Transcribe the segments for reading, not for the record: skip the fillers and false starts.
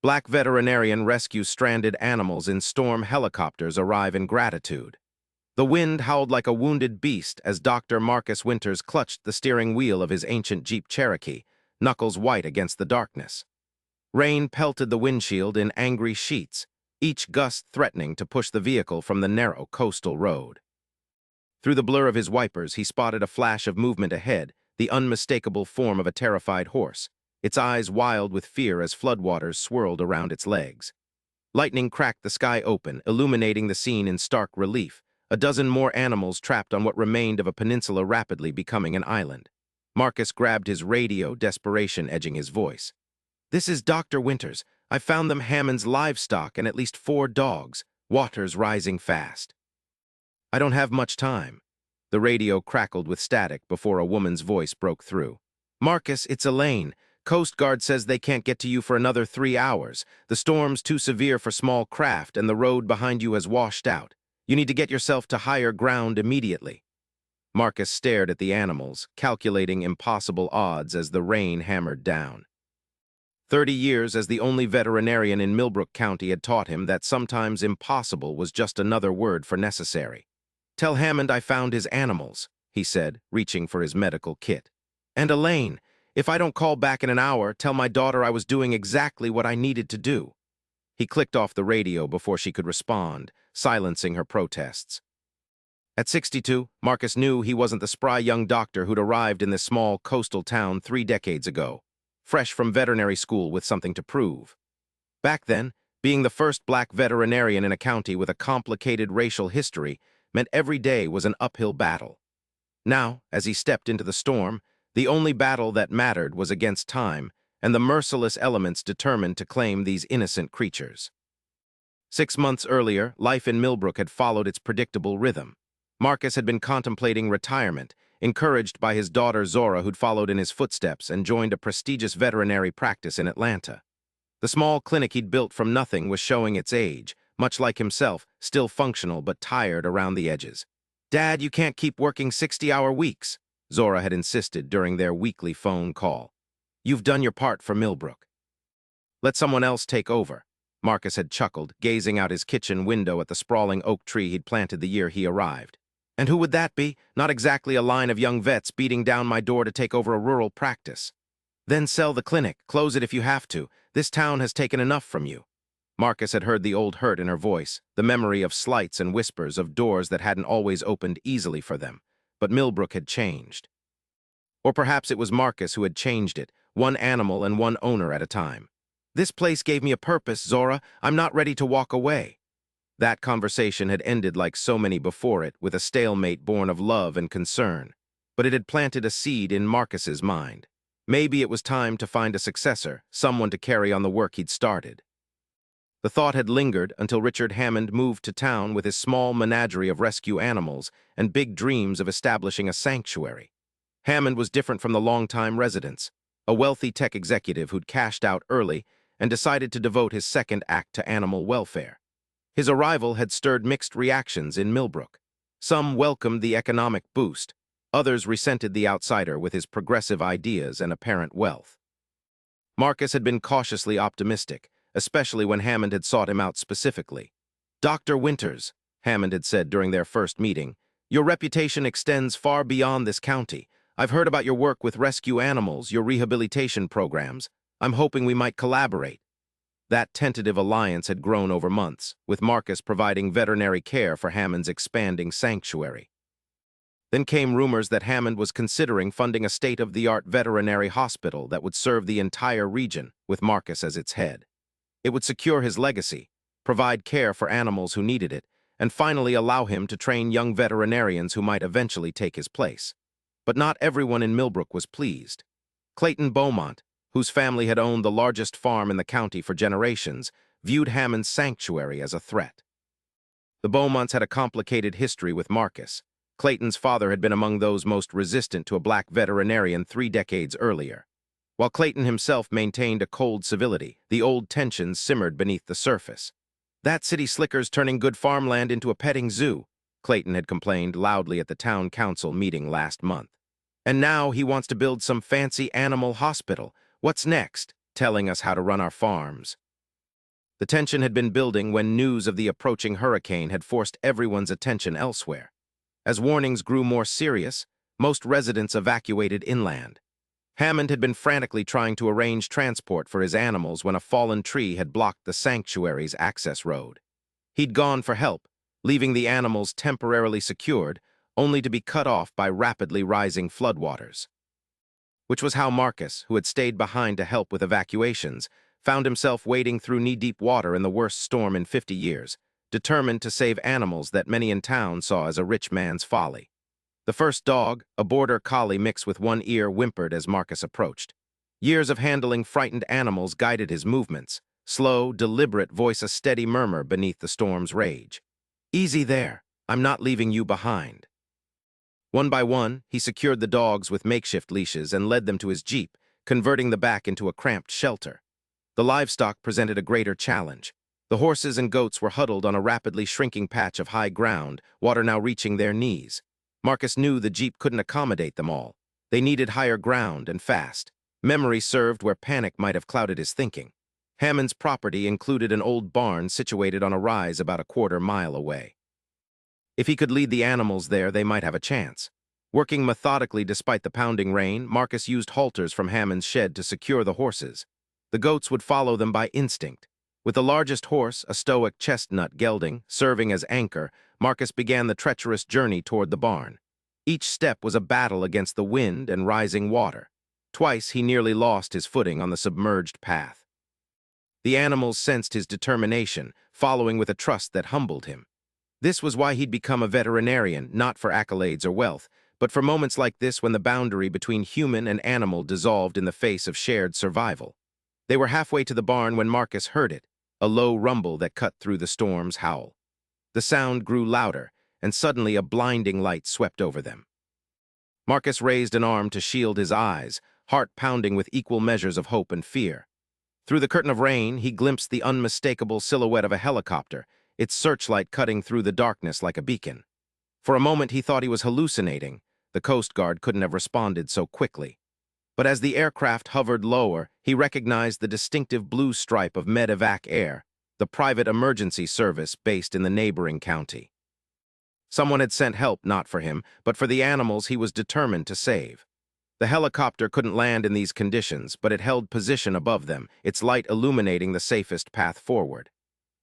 Black Veterinarian rescues stranded animals in storm helicopters arrive in gratitude. The wind howled like a wounded beast as Dr. Marcus Winters clutched the steering wheel of his ancient Jeep Cherokee, knuckles white against the darkness. Rain pelted the windshield in angry sheets, each gust threatening to push the vehicle from the narrow coastal road. Through the blur of his wipers, he spotted a flash of movement ahead, the unmistakable form of a terrified horse, its eyes wild with fear as floodwaters swirled around its legs. Lightning cracked the sky open, illuminating the scene in stark relief, a dozen more animals trapped on what remained of a peninsula rapidly becoming an island. Marcus grabbed his radio, desperation edging his voice. "This is Dr. Winters. I found them Hammond's livestock and at least 4 dogs, waters rising fast." "I don't have much time." The radio crackled with static before a woman's voice broke through. "Marcus, it's Elaine. Coast Guard says they can't get to you for another 3 hours. The storm's too severe for small craft and the road behind you has washed out. You need to get yourself to higher ground immediately." Marcus stared at the animals, calculating impossible odds as the rain hammered down. 30 years as the only veterinarian in Millbrook County had taught him that sometimes impossible was just another word for necessary. "Tell Hammond I found his animals," he said, reaching for his medical kit. "And Elaine, if I don't call back in an hour, tell my daughter I was doing exactly what I needed to do." He clicked off the radio before she could respond, silencing her protests. At 62, Marcus knew he wasn't the spry young doctor who'd arrived in this small coastal town 3 decades ago, fresh from veterinary school with something to prove. Back then, being the first black veterinarian in a county with a complicated racial history meant every day was an uphill battle. Now, as he stepped into the storm, the only battle that mattered was against time and the merciless elements determined to claim these innocent creatures. 6 months earlier, life in Millbrook had followed its predictable rhythm. Marcus had been contemplating retirement, encouraged by his daughter Zora, who'd followed in his footsteps and joined a prestigious veterinary practice in Atlanta. The small clinic he'd built from nothing was showing its age, much like himself, still functional but tired around the edges. "Dad, you can't keep working 60-hour weeks," Zora had insisted during their weekly phone call. "You've done your part for Millbrook. Let someone else take over." Marcus had chuckled, gazing out his kitchen window at the sprawling oak tree he'd planted the year he arrived. "And who would that be? Not exactly a line of young vets beating down my door to take over a rural practice." "Then sell the clinic, close it if you have to. This town has taken enough from you." Marcus had heard the old hurt in her voice, the memory of slights and whispers of doors that hadn't always opened easily for them. But Millbrook had changed. Or perhaps it was Marcus who had changed it, one animal and one owner at a time. "This place gave me a purpose, Zora. I'm not ready to walk away." That conversation had ended like so many before it, with a stalemate born of love and concern. But it had planted a seed in Marcus's mind. Maybe it was time to find a successor, someone to carry on the work he'd started. The thought had lingered until Richard Hammond moved to town with his small menagerie of rescue animals and big dreams of establishing a sanctuary. Hammond was different from the longtime residents, a wealthy tech executive who'd cashed out early and decided to devote his second act to animal welfare. His arrival had stirred mixed reactions in Millbrook. Some welcomed the economic boost, others resented the outsider with his progressive ideas and apparent wealth. Marcus had been cautiously optimistic, especially when Hammond had sought him out specifically. "Dr. Winters," Hammond had said during their first meeting, "your reputation extends far beyond this county. I've heard about your work with rescue animals, your rehabilitation programs. I'm hoping we might collaborate." That tentative alliance had grown over months, with Marcus providing veterinary care for Hammond's expanding sanctuary. Then came rumors that Hammond was considering funding a state-of-the-art veterinary hospital that would serve the entire region, with Marcus as its head. It would secure his legacy, provide care for animals who needed it, and finally allow him to train young veterinarians who might eventually take his place. But not everyone in Millbrook was pleased. Clayton Beaumont, whose family had owned the largest farm in the county for generations, viewed Hammond's sanctuary as a threat. The Beaumonts had a complicated history with Marcus. Clayton's father had been among those most resistant to a black veterinarian 3 decades earlier. While Clayton himself maintained a cold civility, the old tensions simmered beneath the surface. "That city slicker's turning good farmland into a petting zoo," Clayton had complained loudly at the town council meeting last month. "And now he wants to build some fancy animal hospital. What's next? Telling us how to run our farms." The tension had been building when news of the approaching hurricane had forced everyone's attention elsewhere. As warnings grew more serious, most residents evacuated inland. Hammond had been frantically trying to arrange transport for his animals when a fallen tree had blocked the sanctuary's access road. He'd gone for help, leaving the animals temporarily secured, only to be cut off by rapidly rising floodwaters. Which was how Marcus, who had stayed behind to help with evacuations, found himself wading through knee-deep water in the worst storm in 50 years, determined to save animals that many in town saw as a rich man's folly. The first dog, a border collie mixed with one ear, whimpered as Marcus approached. Years of handling frightened animals guided his movements. Slow, deliberate voice a steady murmur beneath the storm's rage. "Easy there. I'm not leaving you behind." One by one, he secured the dogs with makeshift leashes and led them to his jeep, converting the back into a cramped shelter. The livestock presented a greater challenge. The horses and goats were huddled on a rapidly shrinking patch of high ground, water now reaching their knees. Marcus knew the jeep couldn't accommodate them all. They needed higher ground and fast. Memory served where panic might have clouded his thinking. Hammond's property included an old barn situated on a rise about a quarter-mile away. If he could lead the animals there, they might have a chance. Working methodically despite the pounding rain, Marcus used halters from Hammond's shed to secure the horses. The goats would follow them by instinct. With the largest horse, a stoic chestnut gelding, serving as anchor, Marcus began the treacherous journey toward the barn. Each step was a battle against the wind and rising water. Twice he nearly lost his footing on the submerged path. The animals sensed his determination, following with a trust that humbled him. This was why he'd become a veterinarian, not for accolades or wealth, but for moments like this when the boundary between human and animal dissolved in the face of shared survival. They were halfway to the barn when Marcus heard it, a low rumble that cut through the storm's howl. The sound grew louder, and suddenly a blinding light swept over them. Marcus raised an arm to shield his eyes, heart pounding with equal measures of hope and fear. Through the curtain of rain, he glimpsed the unmistakable silhouette of a helicopter, its searchlight cutting through the darkness like a beacon. For a moment he thought he was hallucinating. The Coast Guard couldn't have responded so quickly. But as the aircraft hovered lower, he recognized the distinctive blue stripe of MedEvac Air, the private emergency service based in the neighboring county. Someone had sent help not for him, but for the animals he was determined to save. The helicopter couldn't land in these conditions, but it held position above them, its light illuminating the safest path forward.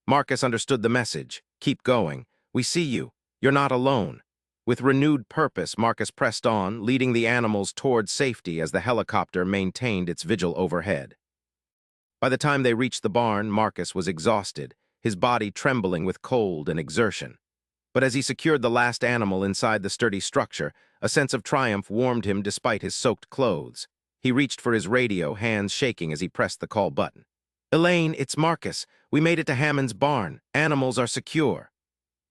Marcus understood the message. Keep going. We see you. You're not alone. With renewed purpose, Marcus pressed on, leading the animals toward safety as the helicopter maintained its vigil overhead. By the time they reached the barn, Marcus was exhausted, his body trembling with cold and exertion. But as he secured the last animal inside the sturdy structure, a sense of triumph warmed him despite his soaked clothes. He reached for his radio, hands shaking as he pressed the call button. "Elaine, it's Marcus. We made it to Hammond's barn. Animals are secure."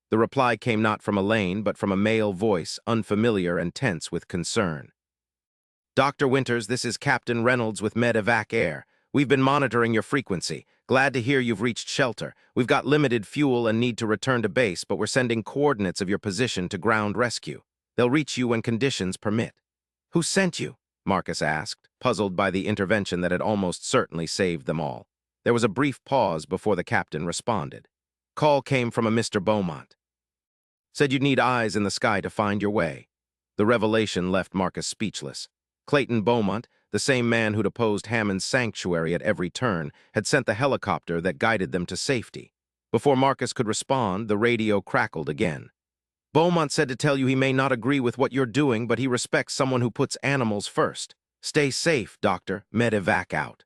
The reply came not from Elaine, but from a male voice, unfamiliar and tense with concern. "Dr. Winters, this is Captain Reynolds with MedEvac Air. We've been monitoring your frequency. Glad to hear you've reached shelter. We've got limited fuel and need to return to base, but we're sending coordinates of your position to ground rescue. They'll reach you when conditions permit." "Who sent you?" Marcus asked, puzzled by the intervention that had almost certainly saved them all. There was a brief pause before the captain responded. "Call came from a Mr. Beaumont. Said you'd need eyes in the sky to find your way." The revelation left Marcus speechless. Clayton Beaumont, the same man who'd opposed Hammond's sanctuary at every turn, had sent the helicopter that guided them to safety. Before Marcus could respond, the radio crackled again. "Beaumont said to tell you he may not agree with what you're doing, but he respects someone who puts animals first. Stay safe, Doctor. MedEvac out."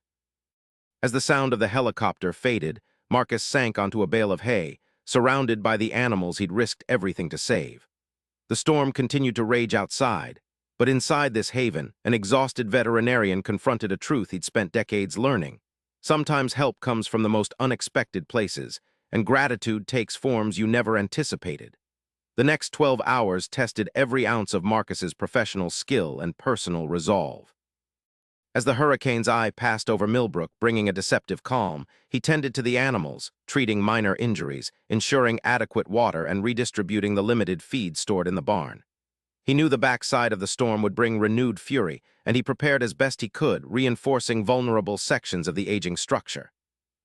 As the sound of the helicopter faded, Marcus sank onto a bale of hay, surrounded by the animals he'd risked everything to save. The storm continued to rage outside, but inside this haven, an exhausted veterinarian confronted a truth he'd spent decades learning. Sometimes help comes from the most unexpected places, and gratitude takes forms you never anticipated. The next 12 hours tested every ounce of Marcus's professional skill and personal resolve. As the hurricane's eye passed over Millbrook, bringing a deceptive calm, he tended to the animals, treating minor injuries, ensuring adequate water, and redistributing the limited feed stored in the barn. He knew the backside of the storm would bring renewed fury, and he prepared as best he could, reinforcing vulnerable sections of the aging structure.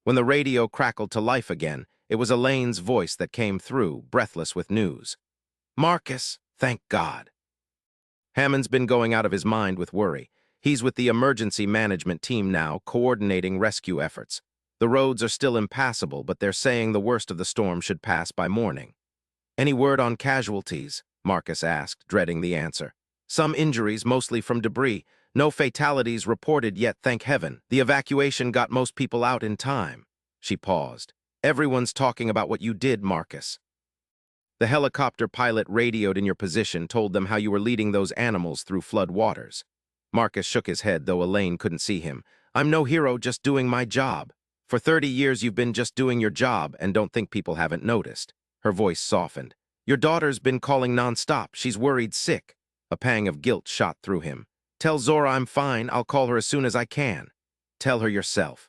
When the radio crackled to life again, it was Elaine's voice that came through, breathless with news. "Marcus, thank God." Hammond's been going out of his mind with worry. He's with the emergency management team now, coordinating rescue efforts. The roads are still impassable, but they're saying the worst of the storm should pass by morning. "Any word on casualties?" Marcus asked, dreading the answer. "Some injuries, mostly from debris. No fatalities reported yet, thank heaven. The evacuation got most people out in time." She paused. "Everyone's talking about what you did, Marcus. The helicopter pilot radioed in your position, told them how you were leading those animals through flood waters." Marcus shook his head, though Elaine couldn't see him. "I'm no hero, just doing my job. For 30 years you've been just doing your job and don't think people haven't noticed." Her voice softened. "Your daughter's been calling nonstop. She's worried sick." A pang of guilt shot through him. "Tell Zora I'm fine. I'll call her as soon as I can." "Tell her yourself."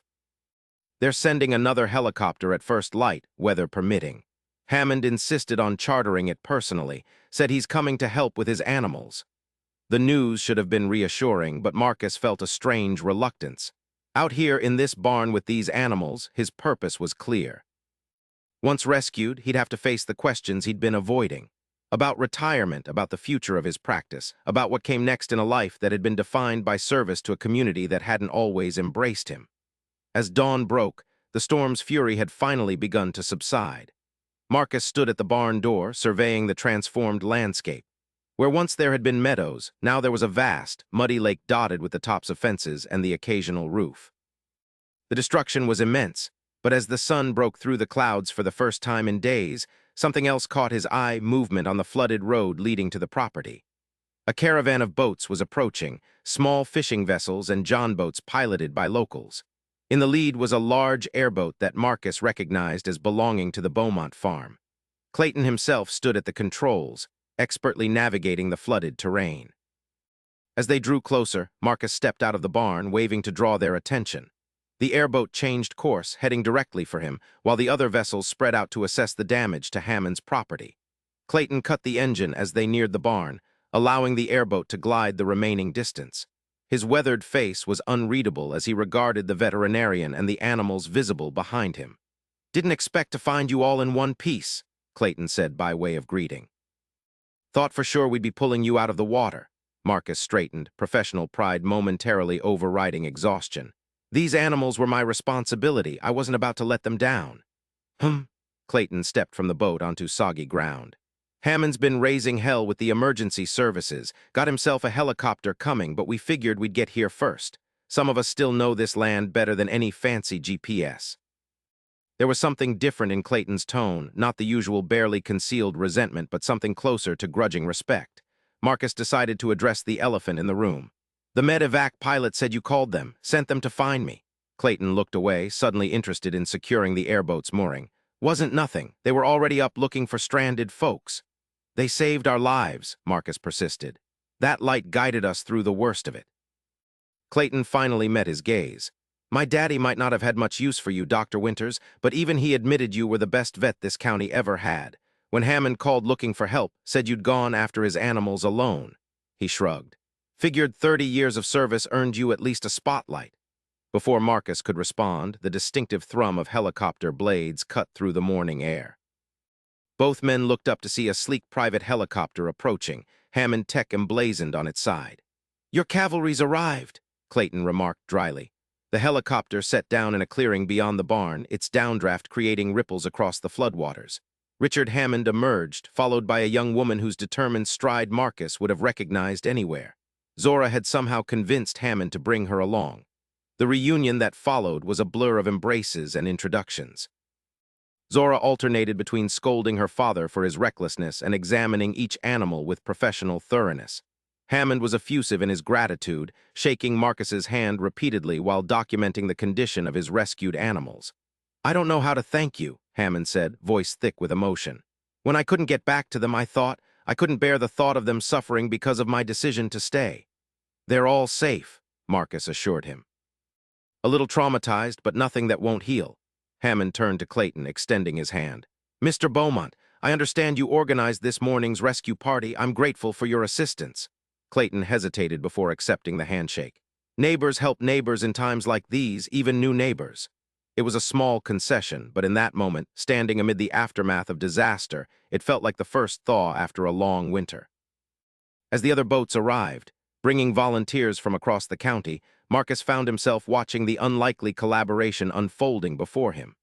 They're sending another helicopter at first light, weather permitting. Hammond insisted on chartering it personally, said he's coming to help with his animals. The news should have been reassuring, but Marcus felt a strange reluctance. Out here in this barn with these animals, his purpose was clear. Once rescued, he'd have to face the questions he'd been avoiding. About retirement, about the future of his practice, about what came next in a life that had been defined by service to a community that hadn't always embraced him. As dawn broke, the storm's fury had finally begun to subside. Marcus stood at the barn door, surveying the transformed landscape. Where once there had been meadows, now there was a vast, muddy lake dotted with the tops of fences and the occasional roof. The destruction was immense, but as the sun broke through the clouds for the first time in days, something else caught his eye: movement on the flooded road leading to the property. A caravan of boats was approaching, small fishing vessels and john boats piloted by locals. In the lead was a large airboat that Marcus recognized as belonging to the Beaumont farm. Clayton himself stood at the controls, expertly navigating the flooded terrain. As they drew closer, Marcus stepped out of the barn, waving to draw their attention. The airboat changed course, heading directly for him, while the other vessels spread out to assess the damage to Hammond's property. Clayton cut the engine as they neared the barn, allowing the airboat to glide the remaining distance. His weathered face was unreadable as he regarded the veterinarian and the animals visible behind him. "Didn't expect to find you all in one piece," Clayton said by way of greeting. "Thought for sure we'd be pulling you out of the water." Marcus straightened, professional pride momentarily overriding exhaustion. "These animals were my responsibility. I wasn't about to let them down." Clayton stepped from the boat onto soggy ground. "Hammond's been raising hell with the emergency services. Got himself a helicopter coming, but we figured we'd get here first. Some of us still know this land better than any fancy GPS." There was something different in Clayton's tone, not the usual barely concealed resentment, but something closer to grudging respect. Marcus decided to address the elephant in the room. "The MedEvac pilot said you called them, sent them to find me." Clayton looked away, suddenly interested in securing the airboat's mooring. "Wasn't nothing. They were already up looking for stranded folks." "They saved our lives," Marcus persisted. "That light guided us through the worst of it." Clayton finally met his gaze. "My daddy might not have had much use for you, Dr. Winters, but even he admitted you were the best vet this county ever had. When Hammond called looking for help, said you'd gone after his animals alone." He shrugged. "Figured 30 years of service earned you at least a spotlight." Before Marcus could respond, the distinctive thrum of helicopter blades cut through the morning air. Both men looked up to see a sleek private helicopter approaching, Hammond tech emblazoned on its side. "Your cavalry's arrived," Clayton remarked dryly. The helicopter set down in a clearing beyond the barn, its downdraft creating ripples across the floodwaters. Richard Hammond emerged, followed by a young woman whose determined stride Marcus would have recognized anywhere. Zora had somehow convinced Hammond to bring her along. The reunion that followed was a blur of embraces and introductions. Zora alternated between scolding her father for his recklessness and examining each animal with professional thoroughness. Hammond was effusive in his gratitude, shaking Marcus's hand repeatedly while documenting the condition of his rescued animals. "I don't know how to thank you," Hammond said, voice thick with emotion. "When I couldn't get back to them, I couldn't bear the thought of them suffering because of my decision to stay." "They're all safe," Marcus assured him. "A little traumatized, but nothing that won't heal." Hammond turned to Clayton, extending his hand. "Mr. Beaumont, I understand you organized this morning's rescue party. I'm grateful for your assistance." Clayton hesitated before accepting the handshake. "Neighbors help neighbors in times like these, even new neighbors." It was a small concession, but in that moment, standing amid the aftermath of disaster, it felt like the first thaw after a long winter. As the other boats arrived, bringing volunteers from across the county, Marcus found himself watching the unlikely collaboration unfolding before him.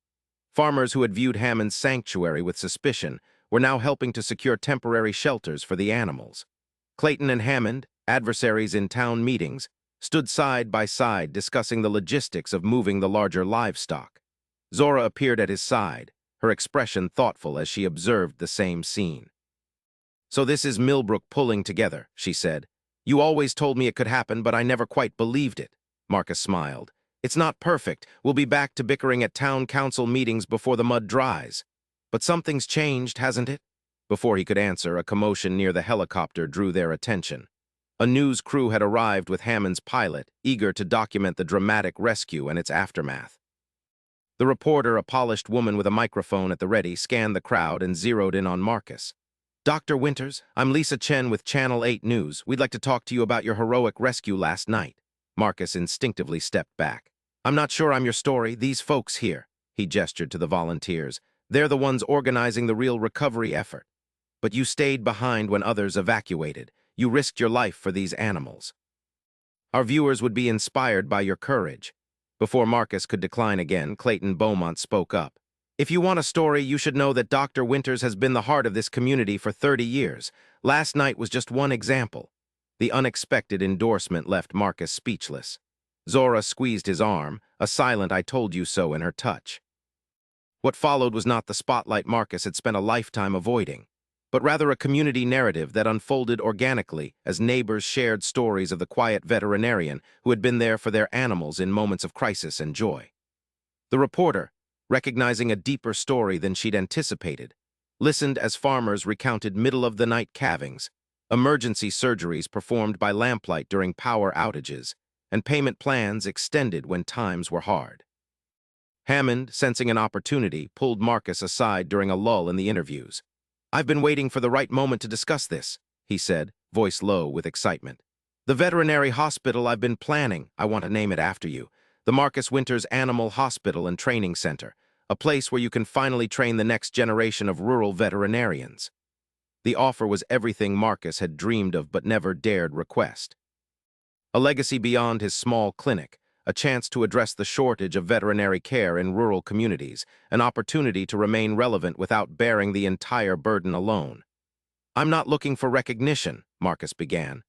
Farmers who had viewed Hammond's sanctuary with suspicion were now helping to secure temporary shelters for the animals. Clayton and Hammond, adversaries in town meetings, stood side by side discussing the logistics of moving the larger livestock. Zora appeared at his side, her expression thoughtful as she observed the same scene. "So this is Millbrook pulling together," she said. "You always told me it could happen, but I never quite believed it." Marcus smiled. "It's not perfect. We'll be back to bickering at town council meetings before the mud dries. But something's changed, hasn't it?" Before he could answer, a commotion near the helicopter drew their attention. A news crew had arrived with Hammond's pilot, eager to document the dramatic rescue and its aftermath. The reporter, a polished woman with a microphone at the ready, scanned the crowd and zeroed in on Marcus. "Dr. Winters, I'm Lisa Chen with Channel 8 News. We'd like to talk to you about your heroic rescue last night." Marcus instinctively stepped back. "I'm not sure I'm your story. These folks here," he gestured to the volunteers. "They're the ones organizing the real recovery effort. But you stayed behind when others evacuated. You risked your life for these animals. Our viewers would be inspired by your courage." Before Marcus could decline again, Clayton Beaumont spoke up. "If you want a story, you should know that Dr. Winters has been the heart of this community for 30 years. Last night was just one example." The unexpected endorsement left Marcus speechless. Zora squeezed his arm, a silent "I told you so" in her touch. What followed was not the spotlight Marcus had spent a lifetime avoiding, but rather a community narrative that unfolded organically as neighbors shared stories of the quiet veterinarian who had been there for their animals in moments of crisis and joy. The reporter, recognizing a deeper story than she'd anticipated, listened as farmers recounted middle-of-the-night calvings, emergency surgeries performed by lamplight during power outages, and payment plans extended when times were hard. Hammond, sensing an opportunity, pulled Marcus aside during a lull in the interviews. "I've been waiting for the right moment to discuss this," he said, voice low with excitement. "The veterinary hospital I've been planning, I want to name it after you, the Marcus Winters Animal Hospital and Training Center, a place where you can finally train the next generation of rural veterinarians." The offer was everything Marcus had dreamed of but never dared request. A legacy beyond his small clinic, a chance to address the shortage of veterinary care in rural communities, an opportunity to remain relevant without bearing the entire burden alone. "I'm not looking for recognition," Marcus began.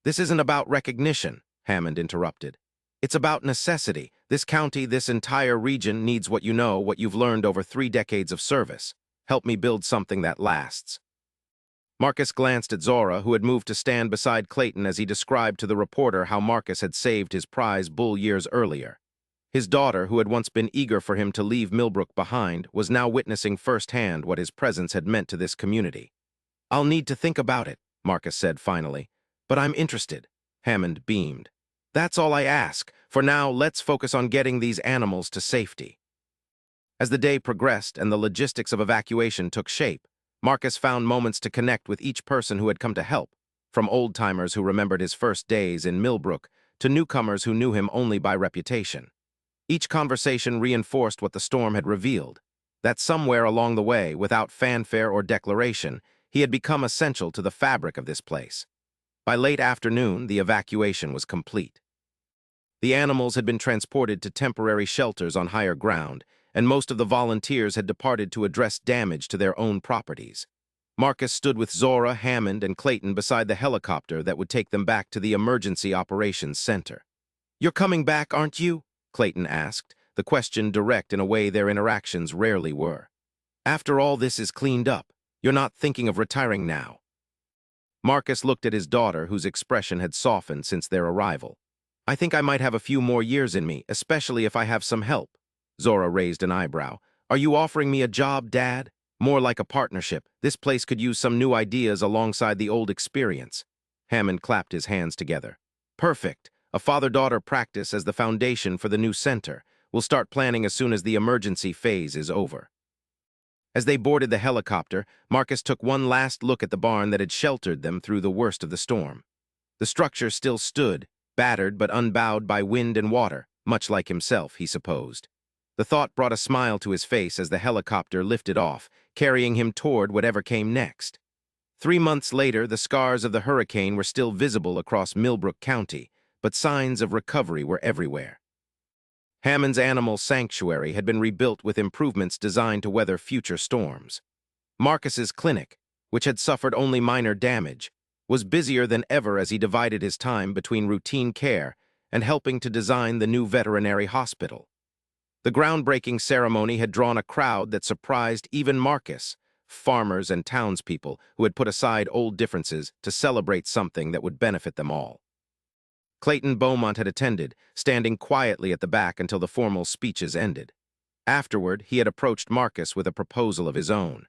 "This isn't about recognition," Hammond interrupted. "It's about necessity. This county, this entire region needs what you know, what you've learned over 3 decades of service. Help me build something that lasts." Marcus glanced at Zora, who had moved to stand beside Clayton as he described to the reporter how Marcus had saved his prize bull years earlier. His daughter, who had once been eager for him to leave Millbrook behind, was now witnessing firsthand what his presence had meant to this community. "I'll need to think about it," Marcus said finally. "But I'm interested." Hammond beamed. "That's all I ask. For now, let's focus on getting these animals to safety." As the day progressed and the logistics of evacuation took shape, Marcus found moments to connect with each person who had come to help, from old-timers who remembered his first days in Millbrook to newcomers who knew him only by reputation. Each conversation reinforced what the storm had revealed, that somewhere along the way, without fanfare or declaration, he had become essential to the fabric of this place. By late afternoon, the evacuation was complete. The animals had been transported to temporary shelters on higher ground, and most of the volunteers had departed to address damage to their own properties. Marcus stood with Zora, Hammond, and Clayton beside the helicopter that would take them back to the Emergency Operations Center. "You're coming back, aren't you?" Clayton asked, the question direct in a way their interactions rarely were. "After all this is cleaned up, you're not thinking of retiring now?" Marcus looked at his daughter, whose expression had softened since their arrival. "I think I might have a few more years in me, especially if I have some help." Zora raised an eyebrow. "Are you offering me a job, Dad? More like a partnership. This place could use some new ideas alongside the old experience." Hammond clapped his hands together. "Perfect. A father-daughter practice as the foundation for the new center. We'll start planning as soon as the emergency phase is over." As they boarded the helicopter, Marcus took one last look at the barn that had sheltered them through the worst of the storm. The structure still stood, battered but unbowed by wind and water, much like himself, he supposed. The thought brought a smile to his face as the helicopter lifted off, carrying him toward whatever came next. 3 months later, the scars of the hurricane were still visible across Millbrook County, but signs of recovery were everywhere. Hammond's animal sanctuary had been rebuilt with improvements designed to weather future storms. Marcus's clinic, which had suffered only minor damage, was busier than ever as he divided his time between routine care and helping to design the new veterinary hospital. The groundbreaking ceremony had drawn a crowd that surprised even Marcus, farmers and townspeople who had put aside old differences to celebrate something that would benefit them all. Clayton Beaumont had attended, standing quietly at the back until the formal speeches ended. Afterward, he had approached Marcus with a proposal of his own.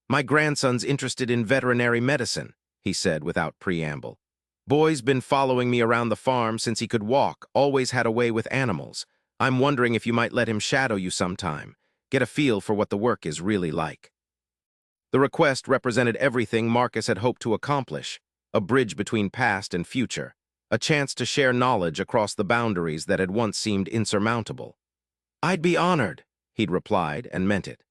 "My grandson's interested in veterinary medicine," he said without preamble. "Boy's been following me around the farm since he could walk, always had a way with animals. I'm wondering if you might let him shadow you sometime, get a feel for what the work is really like." The request represented everything Marcus had hoped to accomplish, a bridge between past and future, a chance to share knowledge across the boundaries that had once seemed insurmountable. "I'd be honored," he'd replied, and meant it.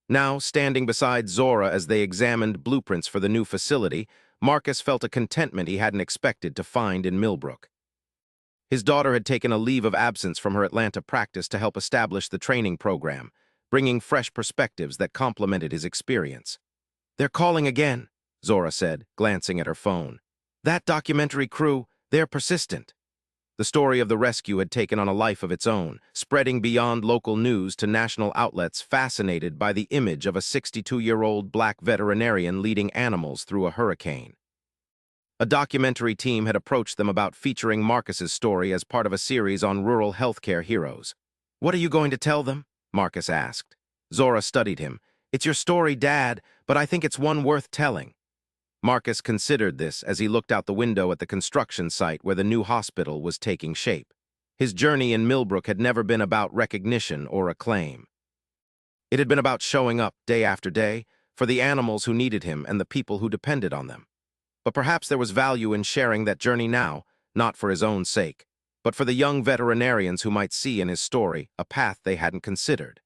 Now, standing beside Zora as they examined blueprints for the new facility, Marcus felt a contentment he hadn't expected to find in Millbrook. His daughter had taken a leave of absence from her Atlanta practice to help establish the training program, bringing fresh perspectives that complemented his experience. "They're calling again," Zora said, glancing at her phone. "That documentary crew, they're persistent." The story of the rescue had taken on a life of its own, spreading beyond local news to national outlets fascinated by the image of a 62-year-old black veterinarian leading animals through a hurricane. A documentary team had approached them about featuring Marcus's story as part of a series on rural healthcare heroes. "What are you going to tell them?" Marcus asked. Zora studied him. "It's your story, Dad, but I think it's one worth telling." Marcus considered this as he looked out the window at the construction site where the new hospital was taking shape. His journey in Millbrook had never been about recognition or acclaim. It had been about showing up day after day for the animals who needed him and the people who depended on them. But perhaps there was value in sharing that journey now, not for his own sake, but for the young veterinarians who might see in his story a path they hadn't considered.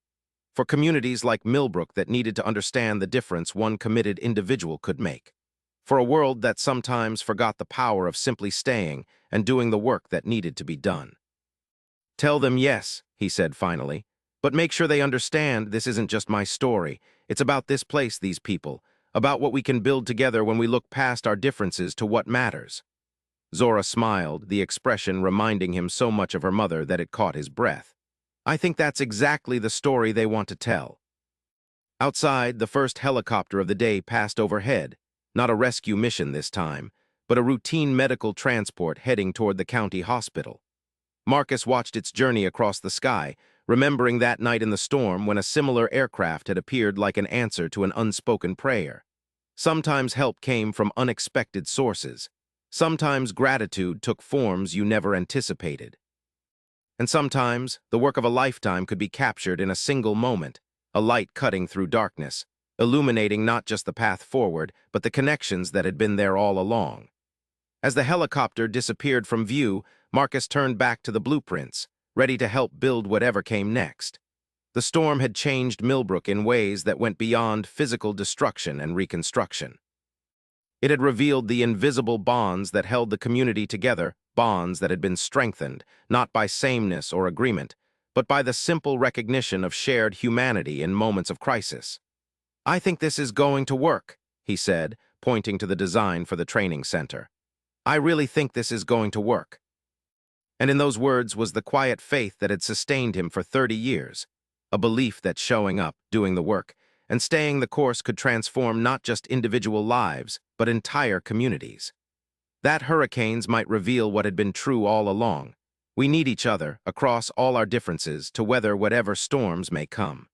For communities like Millbrook that needed to understand the difference one committed individual could make. For a world that sometimes forgot the power of simply staying and doing the work that needed to be done. "Tell them yes," he said finally, "but make sure they understand this isn't just my story. It's about this place, these people, about what we can build together when we look past our differences to what matters." Zora smiled, the expression reminding him so much of her mother that it caught his breath. "I think that's exactly the story they want to tell." Outside, the first helicopter of the day passed overhead, not a rescue mission this time, but a routine medical transport heading toward the county hospital. Marcus watched its journey across the sky, remembering that night in the storm when a similar aircraft had appeared like an answer to an unspoken prayer. Sometimes help came from unexpected sources. Sometimes gratitude took forms you never anticipated. And sometimes the work of a lifetime could be captured in a single moment, a light cutting through darkness, illuminating not just the path forward, but the connections that had been there all along. As the helicopter disappeared from view, Marcus turned back to the blueprints, ready to help build whatever came next. The storm had changed Millbrook in ways that went beyond physical destruction and reconstruction. It had revealed the invisible bonds that held the community together, bonds that had been strengthened, not by sameness or agreement, but by the simple recognition of shared humanity in moments of crisis. "I think this is going to work," he said, pointing to the design for the training center. "I really think this is going to work." And in those words was the quiet faith that had sustained him for 30 years, a belief that showing up, doing the work, and staying the course could transform not just individual lives, but entire communities. That hurricanes might reveal what had been true all along. We need each other, across all our differences, to weather whatever storms may come.